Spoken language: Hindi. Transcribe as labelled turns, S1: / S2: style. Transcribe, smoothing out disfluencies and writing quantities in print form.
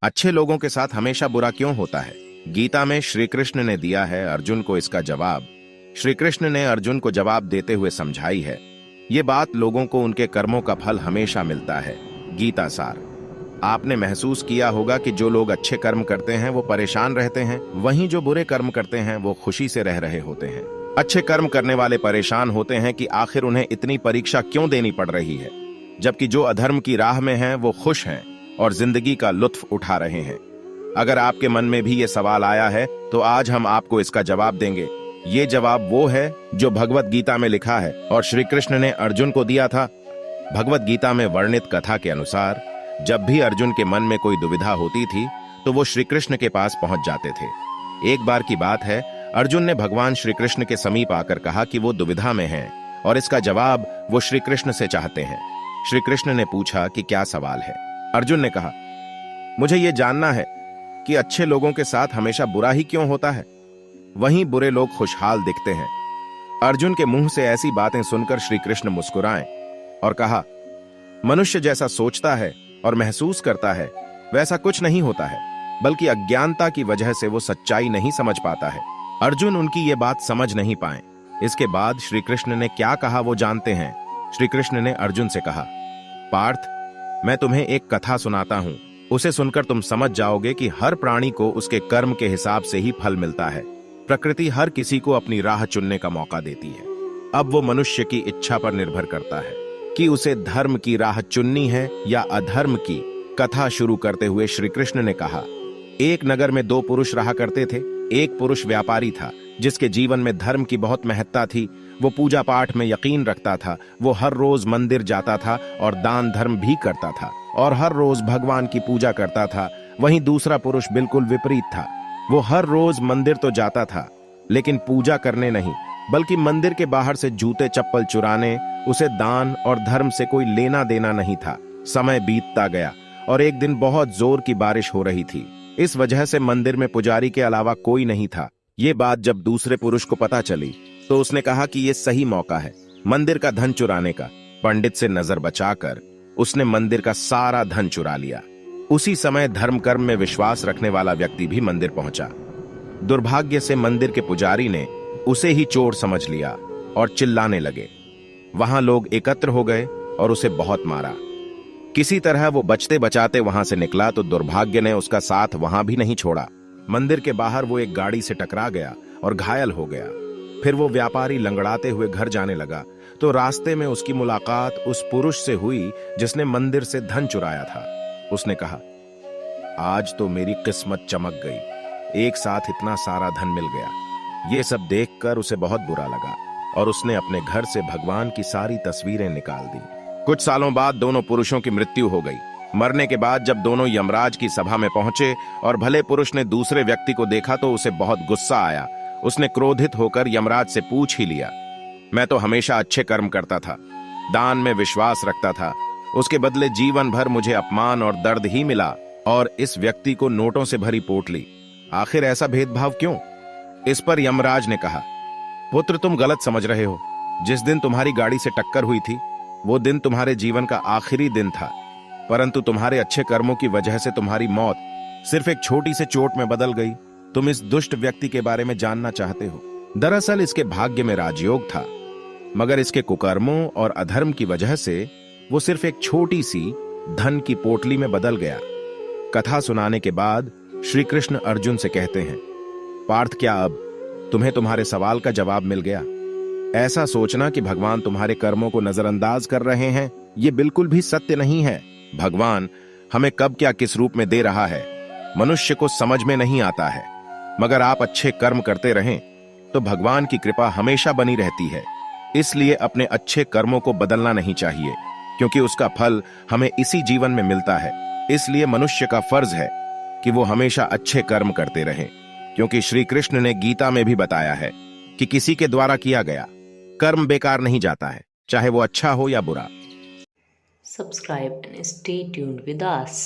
S1: अच्छे लोगों के साथ हमेशा बुरा क्यों होता है? गीता में श्री कृष्ण ने दिया है अर्जुन को इसका जवाब। श्री कृष्ण ने अर्जुन को जवाब देते हुए समझाई है, ये बात लोगों को उनके कर्मों का फल हमेशा मिलता है। गीता सार। आपने महसूस किया होगा कि जो लोग अच्छे कर्म करते हैं वो परेशान रहते हैं, वहीं जो बुरे कर्म करते हैं वो खुशी से रह रहे होते हैं। अच्छे कर्म करने वाले परेशान होते हैं कि आखिर उन्हें इतनी परीक्षा क्यों देनी पड़ रही है, जबकि जो अधर्म की राह में हैं वो खुश हैं और जिंदगी का लुत्फ उठा रहे हैं। अगर आपके मन में भी ये सवाल आया है तो आज हम आपको इसका जवाब देंगे। ये जवाब वो है जो भगवत गीता में लिखा है और श्री कृष्ण ने अर्जुन को दिया था। भगवत गीता में वर्णित कथा के अनुसार जब भी अर्जुन के मन में कोई दुविधा होती थी तो वो श्री कृष्ण के पास पहुंच जाते थे। एक बार की बात है, अर्जुन ने भगवान श्री कृष्ण के समीप आकर कहा कि वो दुविधा में हैं और इसका जवाब वो श्री कृष्ण से चाहते हैं। श्री कृष्ण ने पूछा कि क्या सवाल है? अर्जुन ने कहा, मुझे ये जानना है कि अच्छे लोगों के साथ हमेशा बुरा ही क्यों होता है, वहीं बुरे लोग खुशहाल दिखते हैं। अर्जुन के मुंह से ऐसी बातें सुनकर श्री कृष्ण मुस्कुराए और कहा, मनुष्य जैसा सोचता है और महसूस करता है वैसा कुछ नहीं होता है, बल्कि अज्ञानता की वजह से वो सच्चाई नहीं समझ पाता है। अर्जुन उनकी ये बात समझ नहीं पाए। इसके बाद श्री कृष्ण ने क्या कहा वो जानते हैं। श्री कृष्ण ने अर्जुन से कहा, पार्थ, मैं तुम्हें एक कथा सुनाता हूं, उसे सुनकर तुम समझ जाओगे कि हर प्राणी को उसके कर्म के हिसाब से ही फल मिलता है। प्रकृति हर किसी को अपनी राह चुनने का मौका देती है। अब वो मनुष्य की इच्छा पर निर्भर करता है कि उसे धर्म की राह चुननी है या अधर्म की। कथा शुरू करते हुए श्री कृष्ण ने कहा, एक नगर में दो पुरुष रहा करते थे। एक पुरुष व्यापारी था जिसके जीवन में धर्म की बहुत महत्ता थी। वो पूजा पाठ में यकीन रखता था। वो हर रोज मंदिर जाता था और दान धर्म भी करता था और हर रोज भगवान की पूजा करता था। वहीं दूसरा पुरुष बिल्कुल विपरीत था। वो हर रोज मंदिर तो जाता था लेकिन पूजा करने नहीं, बल्कि मंदिर के बाहर से जूते चप्पल चुराने। उसे दान और धर्म से कोई लेना देना नहीं था। समय बीतता गया और एक दिन बहुत जोर की बारिश हो रही थी। इस वजह से मंदिर में पुजारी के अलावा कोई नहीं था। ये बात जब दूसरे पुरुष को पता चली तो उसने कहा कि ये सही मौका है मंदिर का धन चुराने का। पंडित से नजर बचाकर उसने मंदिर का सारा धन चुरा लिया। उसी समय धर्म कर्म में विश्वास रखने वाला व्यक्ति भी मंदिर पहुंचा। दुर्भाग्य से मंदिर के पुजारी ने उसे ही चोर समझ लिया और चिल्लाने लगे। वहां लोग एकत्र हो गए और उसे बहुत मारा। किसी तरह वो बचते बचाते वहां से निकला तो दुर्भाग्य ने उसका साथ वहां भी नहीं छोड़ा। मंदिर के बाहर वो एक गाड़ी से टकरा गया और घायल हो गया। फिर वो व्यापारी लंगड़ाते हुए घर जाने लगा तो रास्ते में उसकी मुलाकात उस पुरुष से हुई जिसने मंदिर से धन चुराया था। उसने कहा, आज तो मेरी किस्मत चमक गई, एक साथ इतना सारा धन मिल गया। ये सब देखकर उसे बहुत बुरा लगा और उसने अपने घर से भगवान की सारी तस्वीरें निकाल दी। कुछ सालों बाद दोनों पुरुषों की मृत्यु हो गई। मरने के बाद जब दोनों यमराज की सभा में पहुंचे और भले पुरुष ने दूसरे व्यक्ति को देखा तो उसे बहुत गुस्सा आया। उसने क्रोधित होकर यमराज से पूछ ही लिया, मैं तो हमेशा अच्छे कर्म करता था, दान में विश्वास रखता था, उसके बदले जीवन भर मुझे अपमान और दर्द ही मिला और इस व्यक्ति को नोटों से भरी पोटली। आखिर ऐसा भेदभाव क्यों? इस पर यमराज ने कहा, पुत्र, तुम गलत समझ रहे हो। जिस दिन तुम्हारी गाड़ी से टक्कर हुई थी वो दिन तुम्हारे जीवन का आखिरी दिन था, परंतु तुम्हारे अच्छे कर्मों की वजह से तुम्हारी मौत सिर्फ एक छोटी सी चोट में बदल गई। तुम इस दुष्ट व्यक्ति के बारे में जानना चाहते हो। दरअसल इसके भाग्य में राजयोग था, मगर इसके कुकर्मों और अधर्म की वजह से वो सिर्फ एक छोटी सी धन की पोटली में बदल गया। कथा सुनाने के बाद श्री कृष्ण अर्जुन से कहते हैं, पार्थ, क्या अब तुम्हें तुम्हारे सवाल का जवाब मिल गया? ऐसा सोचना कि भगवान तुम्हारे कर्मों को नजरअंदाज कर रहे हैं, ये बिल्कुल भी सत्य नहीं है। भगवान हमें कब क्या किस रूप में दे रहा है मनुष्य को समझ में नहीं आता है, मगर आप अच्छे कर्म करते रहें तो भगवान की कृपा हमेशा बनी रहती है। इसलिए अपने अच्छे कर्मों को बदलना नहीं चाहिए, क्योंकि उसका फल हमें इसी जीवन में मिलता है। इसलिए मनुष्य का फर्ज है कि वो हमेशा अच्छे कर्म करते रहें, क्योंकि श्री कृष्ण ने गीता में भी बताया है कि किसी के द्वारा किया गया कर्म बेकार नहीं जाता है, चाहे वो अच्छा हो या बुरा।
S2: Subscribe and stay tuned with us.